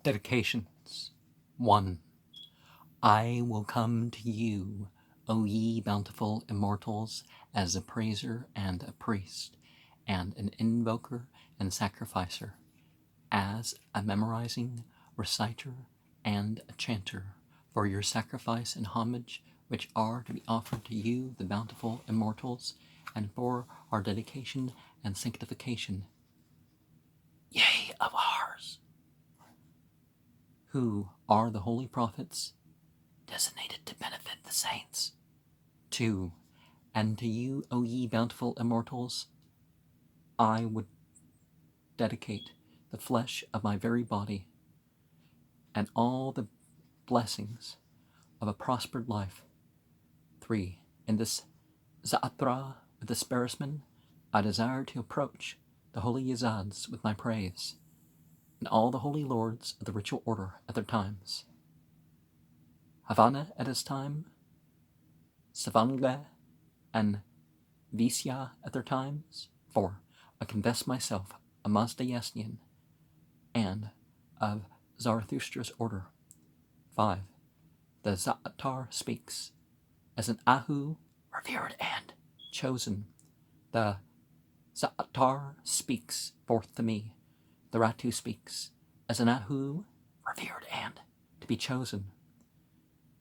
Dedications. 1. I will come to you, O ye bountiful immortals, as a praiser and a priest, and an invoker and sacrificer, as a memorizing, reciter, and a chanter, for your sacrifice and homage which are to be offered to you, the bountiful immortals, and for our dedication and sanctification, yea, of ours, who are the holy prophets, designated to benefit the saints. 2. And to you, O ye bountiful immortals, I would dedicate the flesh of my very body and all the blessings of a prospered life. 3. In this Za'atra with the Sparisman, I desire to approach the holy Yazads with my praise, and all the holy lords of the ritual order at their times. Havana at his time, Savanga and Visya at their times. 4. I confess myself a Mazdayasnian and of Zarathustra's order. 5. The Za'atar speaks as an Ahu, revered and chosen. The Za'atar speaks forth to me. The Ratu speaks as an Ahu, revered and to be chosen.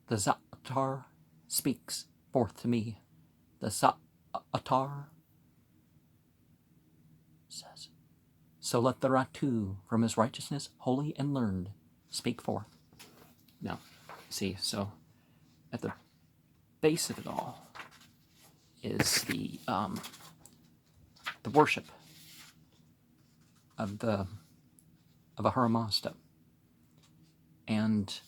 The Za'atar speaks forth to me. The Za'atar says, so let the Ratu from his righteousness, holy and learned, speak forth. Now, see, so at the base of it all is the worship of Ahura Mazda. And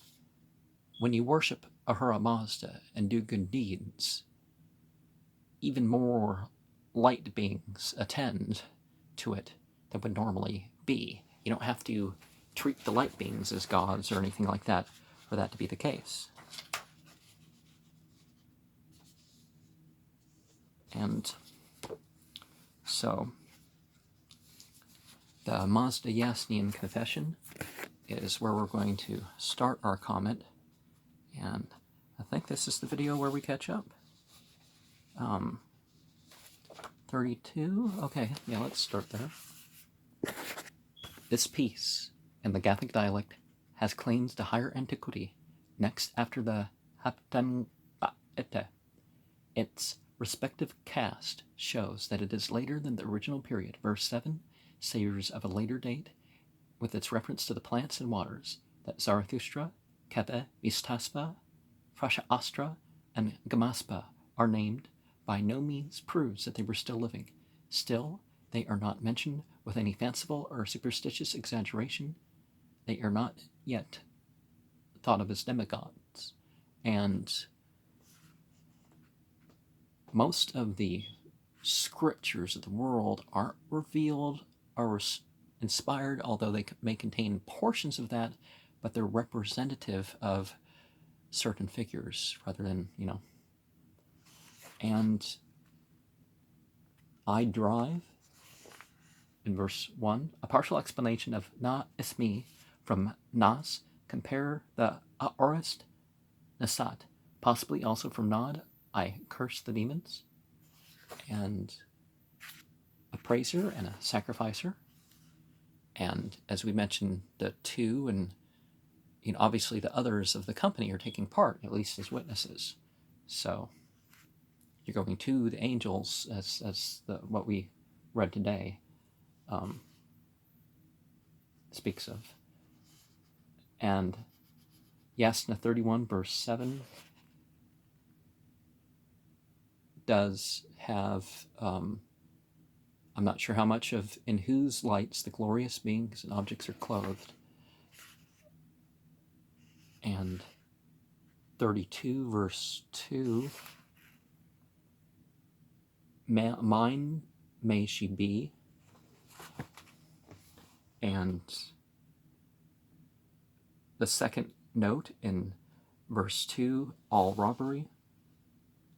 when you worship Ahura Mazda and do good deeds, even more light beings attend to it than would normally be. You don't have to treat the light beings as gods or anything like that for that to be the case. And so the Mazda Yasnian Confession is where we're going to start our comment, and I think this is the video where we catch up. 32? Okay, yeah, let's start there. This piece, in the Gathic dialect, has claims to higher antiquity, next after the Haptangaete. Its respective cast shows that it is later than the original period. Verse 7 savors of a later date, with its reference to the plants and waters, that Zarathustra, Kepe, Vistaspa, Frasha-Astra, and Gamaspa are named, by no means proves that they were still living. Still, they are not mentioned with any fanciful or superstitious exaggeration. They are not yet thought of as demigods. And most of the scriptures of the world aren't revealed or inspired, although they may contain portions of that, but they're representative of certain figures rather than, And I drive, in verse 1, a partial explanation of Na Ismi from Nas, compare the Aorist Nasat, possibly also from Nod, I curse the demons, and a praiser and a sacrificer. And as we mentioned, the two, and obviously the others of the company are taking part, at least as witnesses. So you're going to the angels, as what we read today speaks of. And Yasna 31 verse 7 does have, I'm not sure how much of in whose lights the glorious beings and objects are clothed. And 32 verse 2, mine may she be. And the second note in verse 2, all robbery.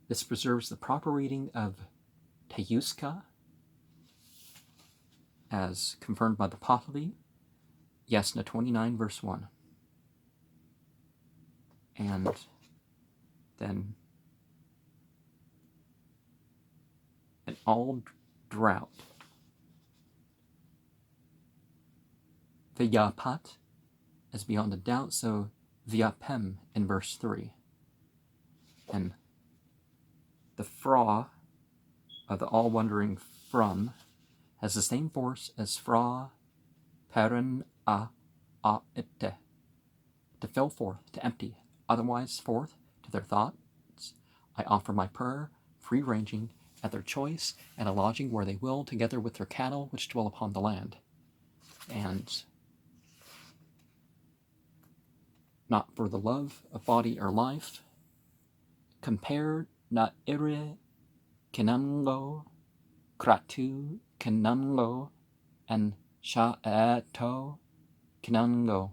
This preserves the proper reading of Teyuska, as confirmed by the Pahlavi, Yesna 29, verse 1. And then an all drought. Vyapat is beyond a doubt, so vyapem in verse 3. And the fra of the all-wondering from has the same force as fra, peren, a ite, to fill forth, to empty, otherwise forth to their thoughts. I offer my prayer, free-ranging, at their choice, and a lodging where they will, together with their cattle which dwell upon the land. And not for the love of body or life, compare na ire kinango, kratu kinango, and sha'ato kinango.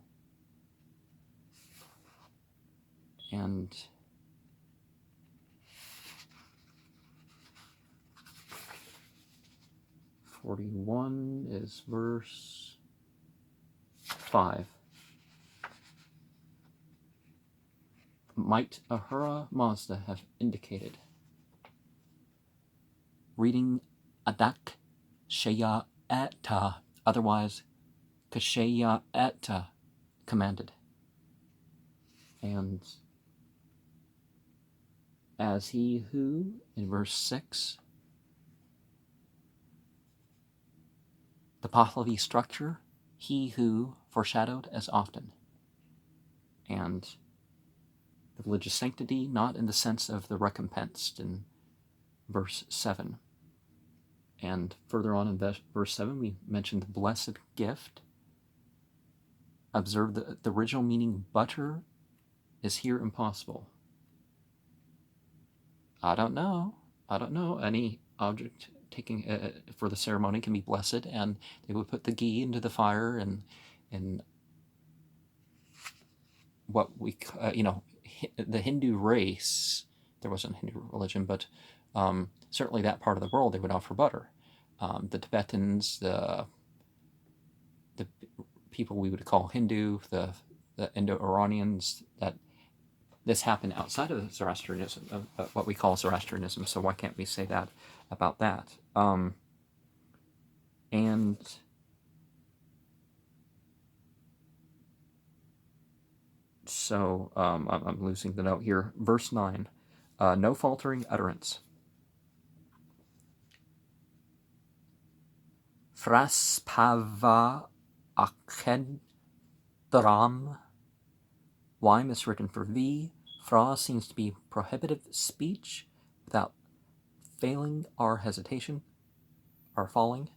And '41 is verse 5. Might Ahura Mazda have indicated? Reading Adak Sheya Etta, otherwise Kasheya Etta, commanded. And as he who, in verse 6, the Pahlavi structure, he who foreshadowed as often. And the religious sanctity, not in the sense of the recompensed in verse 7. And further on in verse 7, we mentioned the blessed gift. Observe the original meaning, butter, is here impossible. I don't know. Any object taking for the ceremony can be blessed, and they would put the ghee into the fire, and what we, the Hindu race, there wasn't Hindu religion, but certainly that part of the world, they would offer butter. The Tibetans, the people we would call Hindu, the Indo-Iranians, that this happened outside of Zoroastrianism, what we call Zoroastrianism, so why can't we say that about that? And so I'm losing the note here. Verse 9, no faltering utterance. Fraspava akedram. Y miswritten for V. Fra seems to be prohibitive speech without failing or hesitation or falling.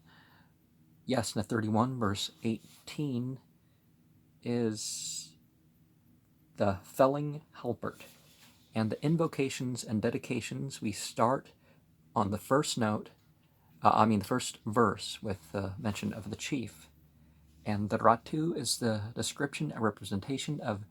Yesna 31, verse 18 is the felling halbert. And the invocations and dedications, we start on the first note, the first verse with the mention of the chief. And the ratu is the description and representation of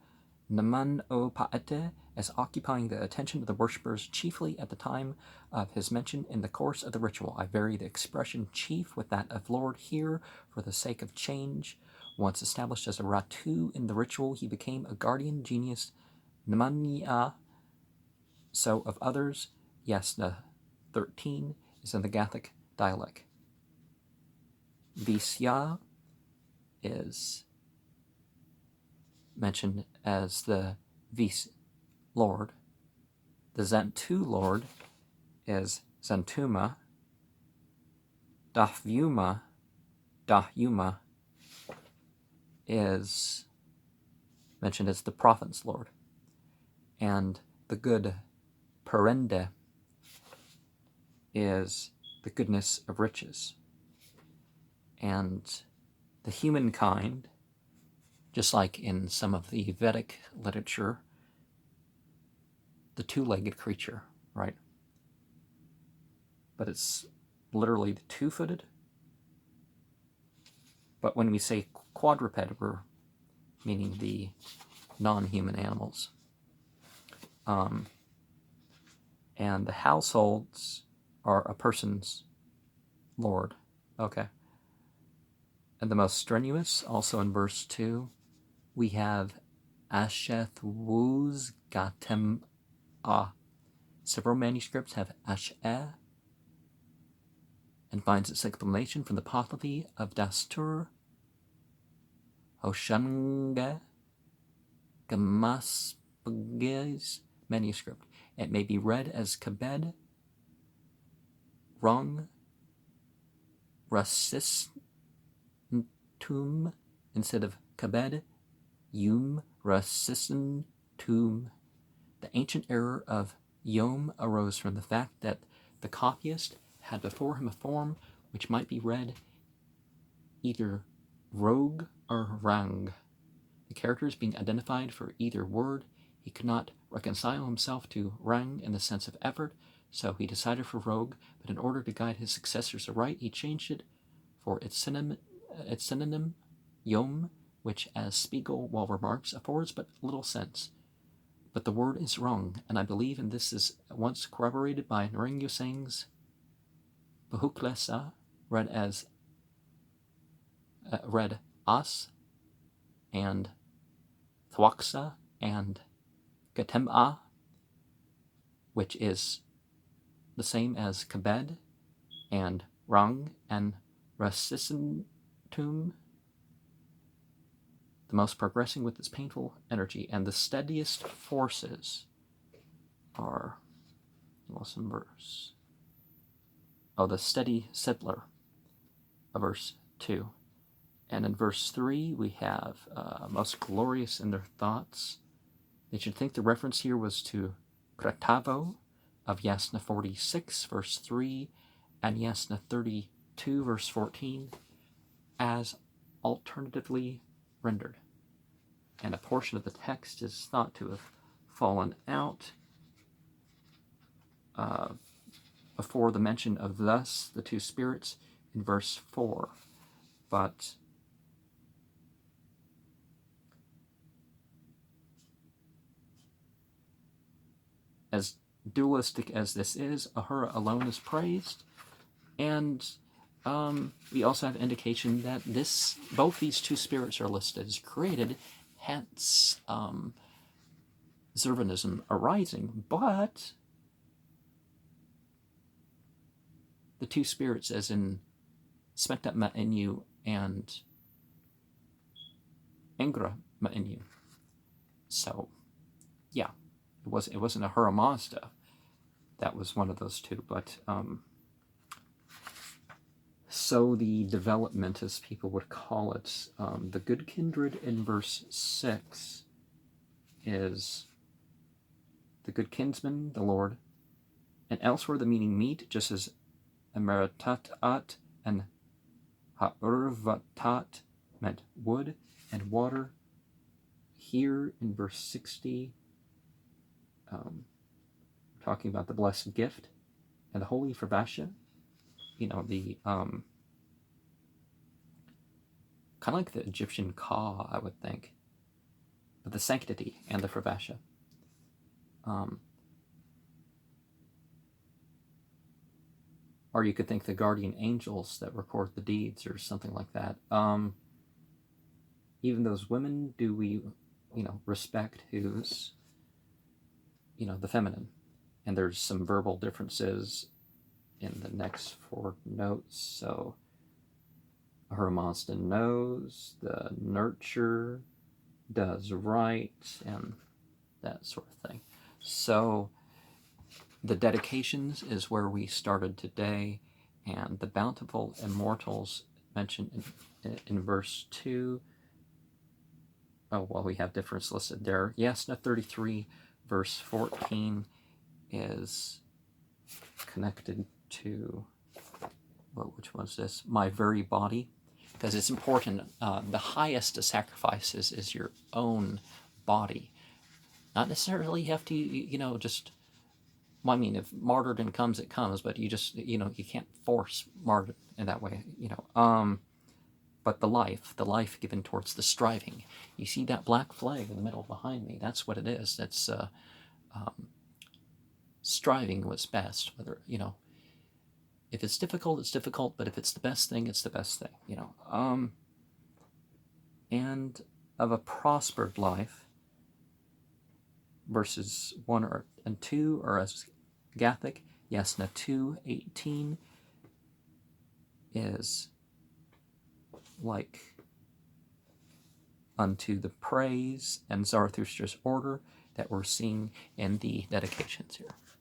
Naman o Pa'ete as occupying the attention of the worshippers chiefly at the time of his mention in the course of the ritual. I vary the expression chief with that of Lord here for the sake of change. Once established as a ratu in the ritual, he became a guardian genius, Namanya. So of others, Yesna 13 is in the Gathic dialect. Visya is mentioned as the Vis Lord. The Zentu Lord is Zentuma. Dahyuma is mentioned as the Prophet's Lord. And the good Perende is the goodness of riches. And the humankind, just like in some of the Vedic literature, the two-legged creature, right? But it's literally the two-footed. But when we say quadruped, we're meaning the non-human animals. And the households are a person's lord. Okay. And the most strenuous, also in verse 2, we have Asheth Wuz Gatem Ah. Several manuscripts have Ash'eh and finds its explanation from the Pahlavi of Dastur Hoshange Gamaspag's manuscript. It may be read as Kabed, Rung, Rasistum instead of Kabed, Yum, Rasistum. The ancient error of Yom arose from the fact that the copyist had before him a form which might be read either rogue or rang. The characters being identified for either word, he could not reconcile himself to rang in the sense of effort, so he decided for rogue, but in order to guide his successors aright, he changed it for its synonym Yom, which, as Spiegel well remarks, affords but little sense. But the word is wrong, and I believe in this is once corroborated by Narang Yoseng's Bahuklesa, read As, and Thwaksa, and Gatem'a, which is the same as Kabed, and Rang, and Rasisentum, the most progressing with its painful energy, and the steadiest forces are, lost in verse, the steady settler of verse 2. And in verse 3, we have most glorious in their thoughts. They should think the reference here was to Kratavo of Yasna 46, verse 3, and Yasna 32, verse 14, as alternatively rendered. And a portion of the text is thought to have fallen out before the mention of thus the two spirits in verse 4. But as dualistic as this is, Ahura alone is praised, and we also have indication that both these two spirits are listed as created, hence Zervanism arising, but the two spirits, as in Smektat Ma'inu and Engra Ma'inu. So, yeah, it wasn't Ahura Mazda. That was one of those two, but so the development, as people would call it, the good kindred in verse 6 is the good kinsman, the Lord, and elsewhere the meaning meat, just as Emeratat and Ha'urvatat meant wood and water. Here in verse 60, talking about the blessed gift and the holy Fervasha, the kind of like the Egyptian Ka, I would think, but the sanctity and the Fervasha. Or you could think the guardian angels that record the deeds or something like that. Even those women, do we, respect who's, the feminine? And there's some verbal differences in the next 4 notes. So Ahura Mazda knows, the nurture, does right, and that sort of thing. So the dedications is where we started today, and the bountiful immortals mentioned in verse 2. We have difference listed there. Yasna 33, verse 14 is connected to, which was this? My very body. Because it's important, the highest of sacrifices is your own body. Not necessarily you have to, just, if martyrdom comes, it comes, but you just, you can't force martyrdom in that way, But the life given towards the striving. You see that black flag in the middle behind me? That's what it is. That's striving what's best. Whether, if it's difficult, it's difficult, but if it's the best thing, it's the best thing, and of a prospered life. Verses 1 and 2 are as Gathic. Yasna 2:18 is like unto the praise and Zarathustra's order that we're seeing in the dedications here.